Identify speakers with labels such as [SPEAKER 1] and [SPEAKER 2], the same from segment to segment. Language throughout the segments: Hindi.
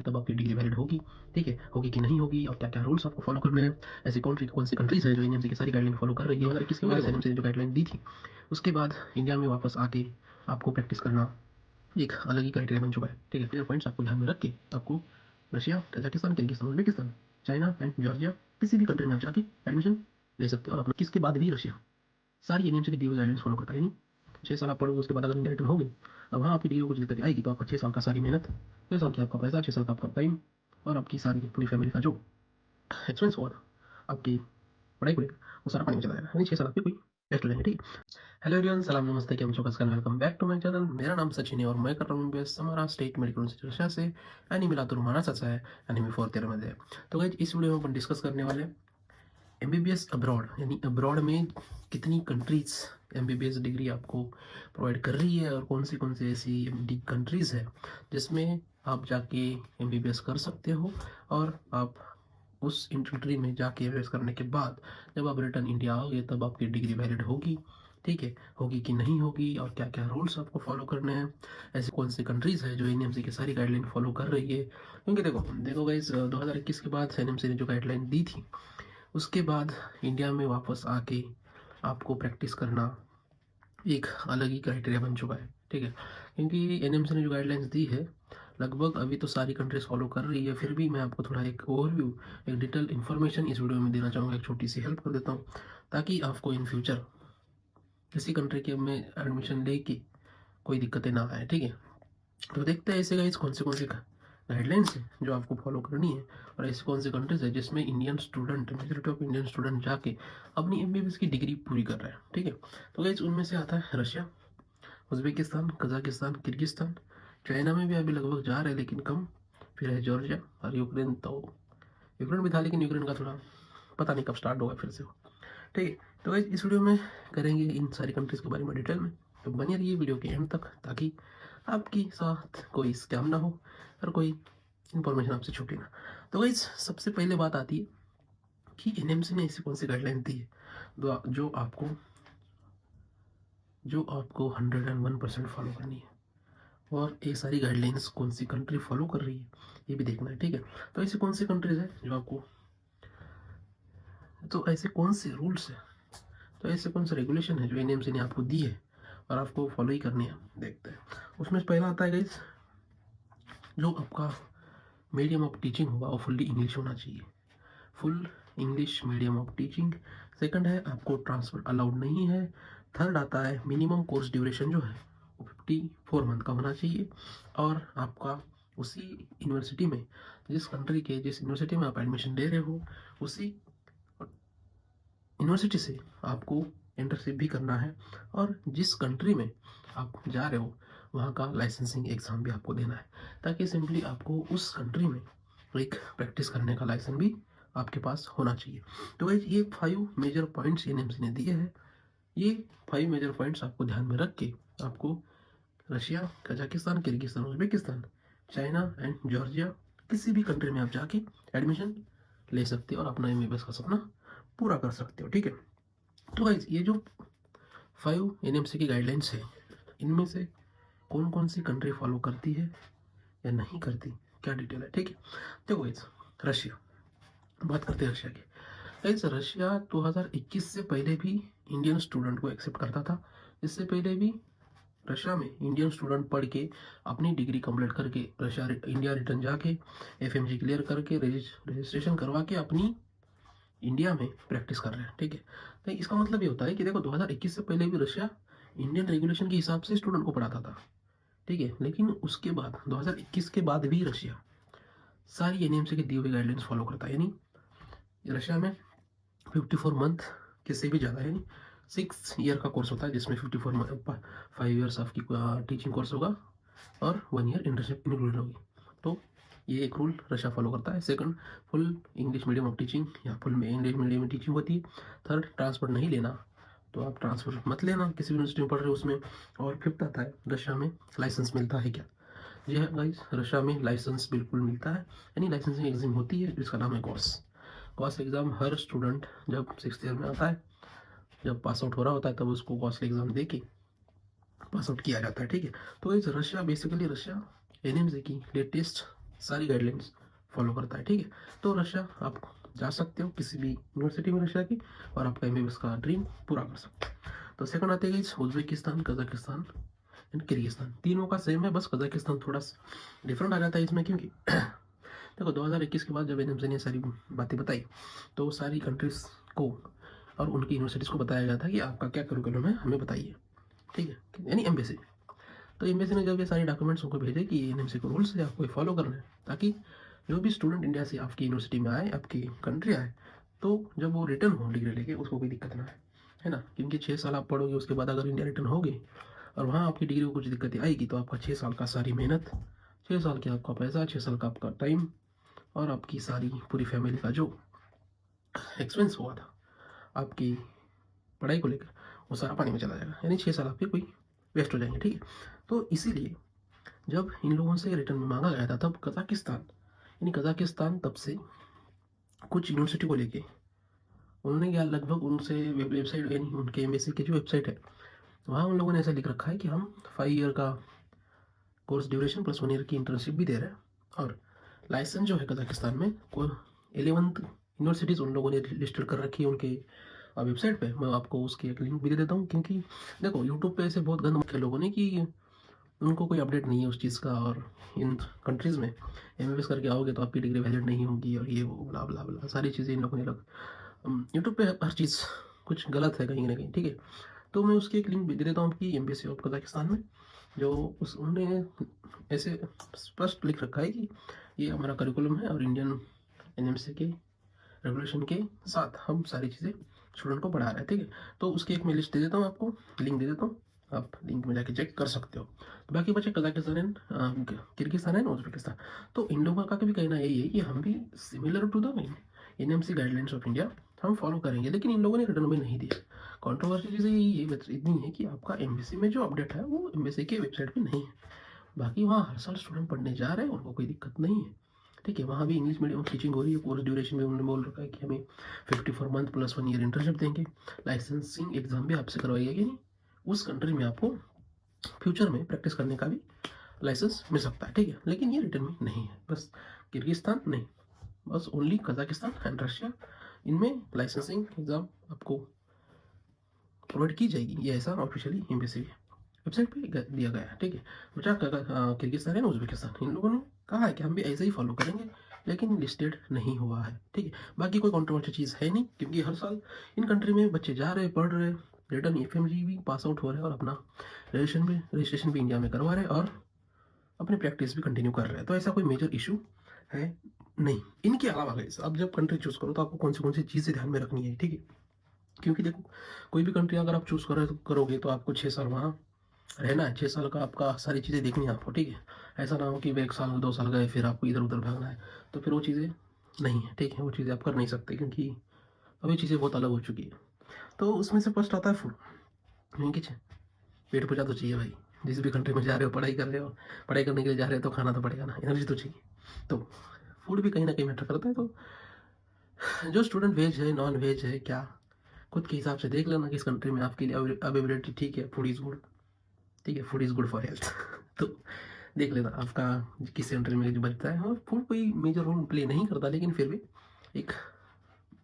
[SPEAKER 1] तब आपकी डिग्री वैलिड होगी, ठीक है? होगी कि नहीं होगी और क्या-क्या रूल्स आपको फॉलो करने हैं। ऐसी कौन-सी कंट्रीज़ है जो एनएमसी की सारी गाइडलाइन फॉलो कर रही है। 2021 के बाद एनएमसी ने जो गाइडलाइन दी थी, उसके बाद इंडिया में वापस आके आपको प्रैक्टिस करना एक अलग ही क्राइटेरिया बन चुका है, ठीक है? ये पॉइंट्स आपको ध्यान में रख के आपको Russia, Kazakhstan, Kyrgyzstan, Uzbekistan, China and Georgia किसी भी कंट्री में आप जाके एडमिशन ले सकते हो और अपना किसके बाद भी रशिया सारी एनएमसी की दी हुई गाइडलाइंस फॉलो करता है। यानी 6 साल आप पढ़ोगे, उसके बाद अगर इंडिया रिटर्न होगे, अब वहाँ आपकी डिग्री को कुछ दिक्कत आएगी तो आपका 6 साल का सारी मेहनत, 6 साल की आपका पैसा, 6 साल का आपका टाइम और आपकी सारी पूरी फैमिली का जो एक्सपेंस होगा ना आपकी पढ़ाई को लेकर, वो सारा पानी में चला जाएगा। यानी 6 साल आपके कोई वेस्ट हो जाएंगे, ठीक है? हेलो एवरीवन, सलाम नमस्ते, कैम छो कसकान, welcome back to my channel. मेरा नाम सचिन है और मैं कर रहा हूँ बेस्ट हमारा स्टेट मेडिकल यूनिवर्सिटी रशिया से आणि मला तुरुमानाचाच आहे आणि मी 4th ईयरमध्ये आहे। तो गाइस इस वीडियो में अपन डिस्कस करने वाले हैं एमबीबीएस अब्रॉड, यानी अब्रॉड में कितनी कंट्रीज एमबीबीएस डिग्री आपको प्रोवाइड कर रही है और कौन सी ऐसी कंट्रीज है जिसमें आप जाके एमबीबीएस कर सकते हो और आप उस कंट्री में जाके एमबीबीएस करने के बाद जब आप रिटर्न इंडिया आओगे तब आपकी डिग्री वैलिड होगी, ठीक है? होगी कि नहीं होगी और क्या क्या रूल्स आपको फॉलो करने हैं। ऐसी कौन सी कंट्रीज है जो एनएमसी की सारी गाइडलाइन फॉलो कर रही है, क्योंकि देखो देखो गाइस, 2021 के बाद एनएमसी ने जो गाइडलाइन दी थी, उसके बाद इंडिया में वापस आके आपको प्रैक्टिस करना एक अलग ही क्राइटेरिया बन चुका है, ठीक है? क्योंकि एनएमसी ने जो गाइडलाइंस दी है, लगभग अभी तो सारी कंट्रीज फॉलो कर रही है, फिर भी मैं आपको थोड़ा एक ओवरव्यू, एक डिटेल इन्फॉर्मेशन इस वीडियो में देना चाहूँगा, एक छोटी सी हेल्प कर देता हूँ ताकि आपको इन फ्यूचर किसी कंट्री के में एडमिशन लेके कोई दिक्कतें ना आए, ठीक है? तो देखते हैं ऐसे गाइस कौन सी गाइडलाइंस है जो आपको फॉलो करनी है और ऐसी कौन सी कंट्रीज है जिसमें Indian student, majority of Indian student जाके अपनी एमबीबीएस की डिग्री पूरी कर रहे हैं, ठीक है? तो गाइस उनमें से आता है Russia, Uzbekistan, Kazakhstan, Kyrgyzstan, China में भी अभी लगभग जा रहे हैं लेकिन कम, फिर है जॉर्जिया और यूक्रेन। तो यूक्रेन भी था लेकिन यूक्रेन का थोड़ा पता नहीं कब स्टार्ट होगा फिर से वो, ठीक है? तो गाइस इस वीडियो में करेंगे इन सारी कंट्रीज़ के बारे में डिटेल में, तो बने रहिए वीडियो के एंड तक ताकि आपके साथ कोई स्कैम ना हो और कोई इन्फॉर्मेशन आपसे छूटे ना। तो गाइस सबसे पहले बात आती है कि एनएमसी ने ऐसी कौन सी गाइडलाइन दी है जो आपको 101% फॉलो करनी है और ये सारी गाइडलाइंस कौन सी कंट्री फॉलो कर रही है ये भी देखना है, ठीक है? तो ऐसी कौन सी कंट्रीज है जो आपको, तो ऐसे कौन से रूल्स है, तो ऐसे कौन से रेगुलेशन है जो एनएमसी ने आपको दी है और आपको फॉलो ही करनी है, देखते हैं। उसमें पहला आता है गाइस, जो आपका मीडियम ऑफ टीचिंग होगा वो फुल्ली इंग्लिश होना चाहिए, full English medium of teaching. Second है आपको ट्रांसफर अलाउड नहीं है। थर्ड आता है मिनिमम कोर्स ड्यूरेशन जो है वो 54 मंथ का होना चाहिए और आपका उसी यूनिवर्सिटी में, जिस यूनिवर्सिटी में आप एडमिशन ले रहे हो उसी यूनिवर्सिटी से आपको इंटर्नशिप भी करना है और जिस कंट्री में आप जा रहे हो वहाँ का लाइसेंसिंग एग्ज़ाम भी आपको देना है ताकि सिंपली आपको उस कंट्री में एक प्रैक्टिस करने का लाइसेंस भी आपके पास होना चाहिए। तो गाइस ये 5 मेजर पॉइंट्स एनएमसी ने दिए हैं। ये 5 मेजर पॉइंट्स आपको ध्यान में रख के आपको Russia, Kazakhstan, Kyrgyzstan, Uzbekistan, China and Georgia किसी भी कंट्री में आप जाके एडमिशन ले सकते हो और अपना एमबीबीएस का सपना पूरा कर सकते हो, ठीक है? तो गाइस ये जो 5 एनएमसी की गाइडलाइंस है, इनमें से कौन सी कंट्री फॉलो करती है या नहीं करती, क्या डिटेल है, ठीक है? देखो गाइस, रशिया, बात करते हैं रशिया की। गाइस रशिया 2021 से पहले भी इंडियन स्टूडेंट को एक्सेप्ट करता था। इससे पहले भी रशिया में इंडियन स्टूडेंट पढ़ के अपनी डिग्री कंप्लीट करके रशिया इंडिया रिटर्न जाके एफएमजी क्लियर करके रजिस्ट्रेशन करवा के अपनी इंडिया में प्रैक्टिस कर रहे हैं, ठीक है? तो इसका मतलब ये होता है कि देखो 2021 से पहले भी रशिया इंडियन रेगुलेशन के हिसाब से स्टूडेंट को पढ़ाता था, ठीक है? लेकिन उसके बाद 2021 के बाद भी रशिया सारी एनएमसी के दिए हुए गाइडलाइंस फॉलो करता है। यानी रशिया में 54 मंथ के से भी ज़्यादा, यानी 6 ईयर का कोर्स होता है जिसमें 5 ईयर्स आपकी टीचिंग कोर्स होगा और 1 ईयर इंटर्नशिप इंक्लूडेड होगी। तो ये एक रूल रशिया फॉलो करता है। Second, full English medium of teaching या फुल में इंग्लिश मीडियम में टीचिंग होती है। थर्ड, ट्रांसफर नहीं लेना, तो आप ट्रांसफर मत लेना किसी यूनिवर्सिटी में पढ़ रहे हो उसमें। और फिफ्थ आता है रशिया में लाइसेंस मिलता है क्या? जी हाँ गाइस, रशिया में लाइसेंस बिल्कुल मिलता है, यानी लाइसेंसिंग एग्जाम होती है जिसका नाम है कॉस एग्ज़ाम। हर स्टूडेंट जब 6th ईयर में आता है, जब पास आउट हो रहा होता है तब उसको कॉस एग्ज़ाम दे के पास आउट किया जाता है, ठीक है? तो इस रशिया बेसिकली रशिया एनएमसी की लेटेस्ट सारी गाइडलाइंस फॉलो करता है, ठीक है। तो रशिया आप जा सकते हो किसी भी यूनिवर्सिटी में रशिया की, और आपका एमबीबीएस का ड्रीम पूरा कर सकते हो। तो सेकंड आते हैं उज्बेकिस्तान, कजाकिस्तान एंड किर्गिस्तान। तीनों का सेम है, बस कजाकिस्तान थोड़ा डिफरेंट आ जाता है इसमें, क्योंकि देखो 2021 के बाद जब एनएमसी ने सारी बातें बताई तो सारी कंट्रीज को और उनकी यूनिवर्सिटीज़ को बताया गया था कि आपका क्या करिकुलम है हमें बताइए, ठीक है, यानी एम्बेसी। तो एम्बेसी ने जब ये सारे डॉक्यूमेंट्स उनको भेजे कि एनएमसी को रूल्स है आपको फॉलो करना है, ताकि जो भी स्टूडेंट इंडिया से आपकी यूनिवर्सिटी में आए, आपकी कंट्री आए, तो जब वो रिटर्न हो डिग्री लेके उसको कोई दिक्कत ना है ना। क्योंकि 6 साल आप पढ़ोगे, उसके बाद अगर इंडिया रिटर्न होगे और वहाँ आपकी डिग्री को कुछ दिक्कतें आएगी, तो आपका 6 साल का सारी मेहनत, 6 साल की आपका पैसा, 6 साल का आपका टाइम और आपकी सारी पूरी फैमिली का जो एक्सपेंस हुआ था आपकी पढ़ाई को लेकर, वो सारा पानी में चला जाएगा, यानी 6 साल आपके कोई वेस्ट हो जाएंगे, ठीक है। तो इसीलिए जब इन लोगों से रिटर्न में मांगा गया था, तब कजाकिस्तान, यानी कजाकिस्तान तब से कुछ यूनिवर्सिटी को लेके उन्होंने क्या लगभग उनसे वेबसाइट, यानी उनके एम्बेसी की जो वेबसाइट है, वहाँ उन लोगों ने ऐसा लिख रखा है कि हम 5 ईयर का कोर्स ड्यूरेशन प्लस 1 ईयर की इंटर्नशिप भी दे रहे हैं, और लाइसेंस जो है कजाकिस्तान में को 11th यूनिवर्सिटीज़ उन लोगों ने लिस्टेड कर रखी है उनके वेबसाइट पे। मैं आपको उसकी एक लिंक भी दे देता हूँ, क्योंकि देखो यूट्यूब पे ऐसे बहुत गंद लोगों ने कि उनको कोई अपडेट नहीं है उस चीज़ का, और इन कंट्रीज़ में एमबीबीएस करके आओगे तो आपकी डिग्री वैलिड नहीं होगी, और ये वो ब्ला ब्ला ब्ला सारी चीज़ें इन लोगों ने लग यूट्यूब पे हर चीज़ कुछ गलत है कहीं ना कहीं, ठीक है। तो मैं उसकी एक लिंक भी दे देता हूँ कि एम्बेसी ऑफ कजाकिस्तान में, जो उस उन्होंने ऐसे स्पष्ट लिख रखा है कि ये हमारा करिकुलम है और इंडियन एनएमसी के रेगुलेशन के साथ हम सारी चीज़ें स्टूडेंट को पढ़ा रहे हैं, ठीक है। तो उसकी एक मैं लिस्ट दे देता हूँ, आपको लिंक दे देता हूँ, आप लिंक में जाके चेक कर सकते हो। तो बाकी बचे Kazakhstan and Kyrgyzstan and Uzbekistan. तो इन लोगों का भी कहना यही है कि हम भी similar to the NMC guidelines of India हम फॉलो करेंगे, लेकिन इन लोगों ने रिटर्न में नहीं दिया। कंट्रोवर्सी चीज़ ये इतनी है कि आपका एम्बेसी में जो अपडेट है वो एम्बेसी के वेबसाइट पे नहीं है। बाकी वहाँ हर साल स्टूडेंट पढ़ने जा रहे हैं, उनको कोई दिक्कत नहीं है, ठीक है। वहाँ भी इंग्लिश मीडियम टीचिंग हो रही है, कोर्स ड्यूरेशन में उन्होंने बोल रखा है कि हमें 54 मंथ प्लस 1 ईयर इंटर्नशिप देंगे, लाइसेंसिंग एग्जाम भी आपसे करवाई जाएगी, नहीं उस कंट्री में आपको फ्यूचर में प्रैक्टिस करने का भी लाइसेंस मिल सकता है, ठीक है। लेकिन ये रिटर्न में नहीं है, बस किर्गिस्तान नहीं, बस ओनली कजाकिस्तान एंड रशिया, इनमें लाइसेंसिंग एग्ज़ाम आपको प्रोवाइड की जाएगी, ये ऐसा ऑफिशियली एम्बेसी वेबसाइट पे दिया गया है, ठीक है। बचा किर्गिस्तान है, उज्बेकिस्तान, इन लोगों ने कहा है कि हम भी ऐसे ही फॉलो करेंगे, लेकिन लिस्टेड नहीं हुआ है, ठीक है। बाकी कोई कंट्रोवर्सी चीज़ है नहीं, क्योंकि हर साल इन कंट्री में बच्चे जा रहे हैं, पढ़ रहे, रिटर्न एफएमजी भी पास आउट हो रहे हैं, और अपना रजिस्ट्रेशन भी इंडिया में करवा रहे हैं, और अपनी प्रैक्टिस भी कंटिन्यू कर रहे हैं। तो ऐसा कोई मेजर इशू है नहीं। इनके अलावा गाइस, आप जब कंट्री चूज़ करो तो आपको कौन सी चीज़ें ध्यान में रखनी है, ठीक है। क्योंकि देखो कोई भी कंट्री अगर आप चूज़ करोगे तो आपको 6 साल वहाँ रहना है, 6 साल का आपका सारी चीज़ें देखनी है आपको, ठीक है। ऐसा ना हो कि वे 1 साल 2 साल गए फिर आपको इधर उधर भागना है, तो फिर वो चीज़ें नहीं है, ठीक है। वो चीज़ें आप कर नहीं सकते, क्योंकि अभी चीज़ें बहुत अलग हो चुकी है। तो उसमें से फर्स्ट आता है फूड, ठीक है। पेट पूजा तो चाहिए भाई, जिस भी कंट्री में जा रहे हो, पढ़ाई कर रहे हो, पढ़ाई करने के लिए जा रहे हो, तो खाना तो पड़ेगा ना, एनर्जी तो चाहिए, तो फूड भी कहीं ना कहीं मैटर करता है। तो जो स्टूडेंट वेज है, नॉन वेज है, क्या खुद के हिसाब से देख लेना किस कंट्री में आपके लिए अवेलेबिलिटी ठीक है, फूड इज़ गुड, ठीक है, food is good for health तो देख लेना आपका किस कंट्री में जो बचता है। और फूड कोई मेजर रोल प्ले नहीं करता, लेकिन फिर भी एक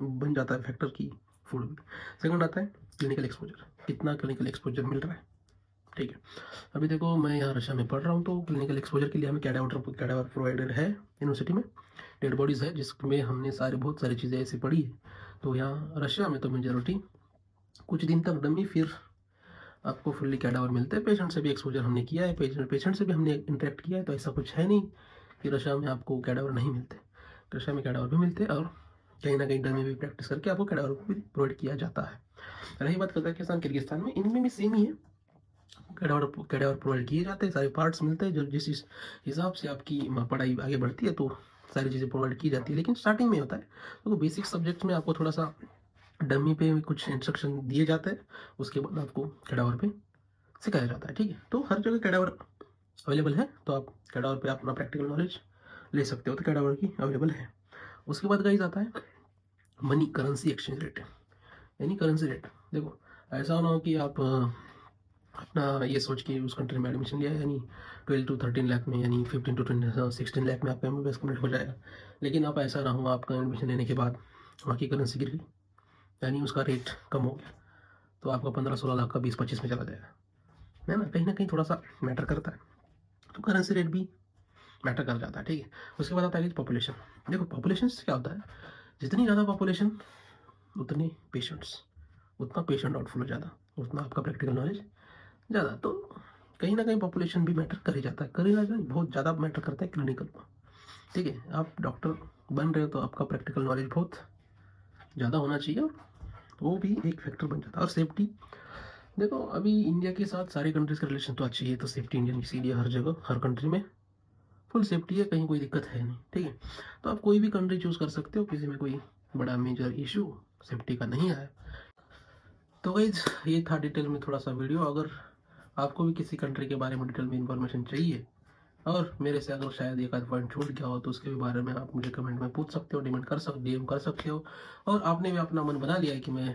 [SPEAKER 1] बन जाता है फैक्टर की फूड भी। सेकंड आता है क्लिनिकल एक्सपोजर, कितना क्लिनिकल एक्सपोजर मिल रहा है, ठीक है। अभी देखो मैं यहाँ रशिया में पढ़ रहा हूँ, तो क्लिनिकल एक्सपोजर के लिए हमें कैडावर प्रोवाइडेड है यूनिवर्सिटी में, डेड बॉडीज़ है जिसमें हमने बहुत सारी चीज़ें ऐसी पढ़ी है। तो यहाँ रशिया में तो मेजोरिटी कुछ दिन तक डमी, फिर आपको फुल्ली कैडावर मिलते हैं। पेशेंट से भी एक्सपोजर हमने किया है, पेशेंट से भी हमने इंटरेक्ट किया है, तो ऐसा कुछ है नहीं कि रशिया में आपको कैडावर नहीं मिलते। रशिया में कैडावर भी मिलते हैं, और कहीं ना कहीं डमी भी प्रैक्टिस करके आपको कैडावर भी प्रोवाइड किया जाता है। रही बात कजाकिस्तान किर्गिस्तान में, इनमें भी सेम ही है, कैडावर प्रोवाइड किए जाते हैं, सारे पार्ट्स मिलते हैं, जो जिस हिसाब से आपकी पढ़ाई आगे बढ़ती है तो सारी चीज़ें प्रोवाइड की जाती है। लेकिन स्टार्टिंग में होता है तो बेसिक सब्जेक्ट्स में आपको थोड़ा सा डमी पे कुछ इंस्ट्रक्शन दिए जाते हैं, उसके बाद आपको कैडावर पे सिखाया जाता है, ठीक है। तो हर जगह कैडावर अवेलेबल है, तो आप कैडावर पे अपना प्रैक्टिकल नॉलेज ले सकते हो, तो कैडावर की अवेलेबल है। उसके बाद गाइस आता है मनी करेंसी एक्सचेंज रेट, यानी करेंसी रेट। देखो ऐसा ना हो कि आप अपना ये सोच के उस कंट्री में एडमिशन लिया, यानी 12 to 13 लाख में, यानी 15 to 16 लाख में आपका एमबीबीएस कंप्लीट हो जाएगा। लेकिन आप ऐसा ना हो आपका एडमिशन लेने के बाद वहाँ की करेंसी गिर गई, यानी उसका रेट कम हो गया, तो आपका 15-16 लाख का 20-25 में चला जाएगा, है ना कहीं थोड़ा सा मैटर करता है। तो करेंसी रेट भी मैटर कर जाता है, ठीक है। उसके बाद आता है पॉपुलेशन। देखो पॉपुलेशन से क्या होता है, जितनी ज़्यादा पॉपुलेशन उतने पेशेंट्स, उतना पेशेंट आउटफ्लो ज़्यादा, उतना आपका प्रैक्टिकल नॉलेज ज़्यादा। तो कहीं ना कहीं पॉपुलेशन भी मैटर कर ही जाता है, कर ही जाता है, बहुत ज़्यादा मैटर करता है क्लिनिकल में, ठीक है। आप डॉक्टर बन रहे हो तो आपका प्रैक्टिकल नॉलेज बहुत ज़्यादा होना चाहिए, और वो भी एक फैक्टर बन जाता है। और सेफ्टी, देखो अभी इंडिया के साथ सारे कंट्रीज का रिलेशन तो अच्छी है, तो सेफ्टी इंडियन इसीलिए हर जगह हर कंट्री में फुल सेफ्टी है, कहीं कोई दिक्कत है नहीं, ठीक है। तो आप कोई भी कंट्री चूज़ कर सकते हो, किसी में कोई बड़ा मेजर इशू सेफ्टी का नहीं आया। तो गाइज ये था डिटेल में थोड़ा सा वीडियो। अगर आपको भी किसी कंट्री के बारे में डिटेल में इंफॉर्मेशन चाहिए, और मेरे से अगर शायद एक आध पॉइंट छूट गया हो, तो उसके भी बारे में आप मुझे कमेंट में पूछ सकते हो, डीएम कर सकते हो। और आपने भी अपना मन बना लिया है कि मैं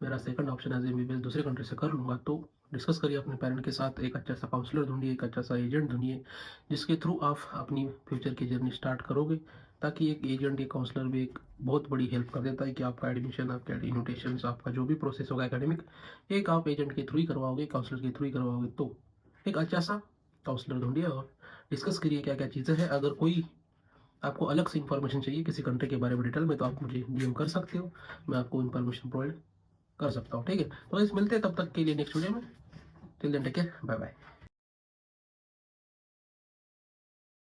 [SPEAKER 1] मेरा सेकंड ऑप्शन एज एमबीबीएस दूसरे कंट्री से कर लूँगा, तो डिस्कस करिए अपने पेरेंट के साथ, एक अच्छा सा काउंसलर ढूंढिए, एक अच्छा सा एजेंट ढूंढिए, जिसके थ्रू आप अपनी फ्यूचर की जर्नी स्टार्ट करोगे। ताकि एक एजेंट या काउंसलर भी एक बहुत बड़ी हेल्प कर देता है कि आपका एडमिशन, आपका इन्विटेशन, आपका जो भी प्रोसेस होगा एकेडमिक, एक आप एजेंट के थ्रू ही करवाओगे, काउंसलर के थ्रू ही करवाओगे। तो एक अच्छा सा काउंसलर ढूंढिए और डिस्कस करिए क्या क्या चीज़ें हैं। अगर कोई आपको अलग से इन्फॉर्मेशन चाहिए किसी कंट्री के बारे में डिटेल में, तो आप मुझे डीएम कर सकते हो, मैं आपको इन्फॉर्मेशन प्रोवाइड कर सकता हूँ, ठीक है। तो इस मिलते हैं तब तक के लिए नेक्स्ट वीडियो में। Till then take care, bye bye.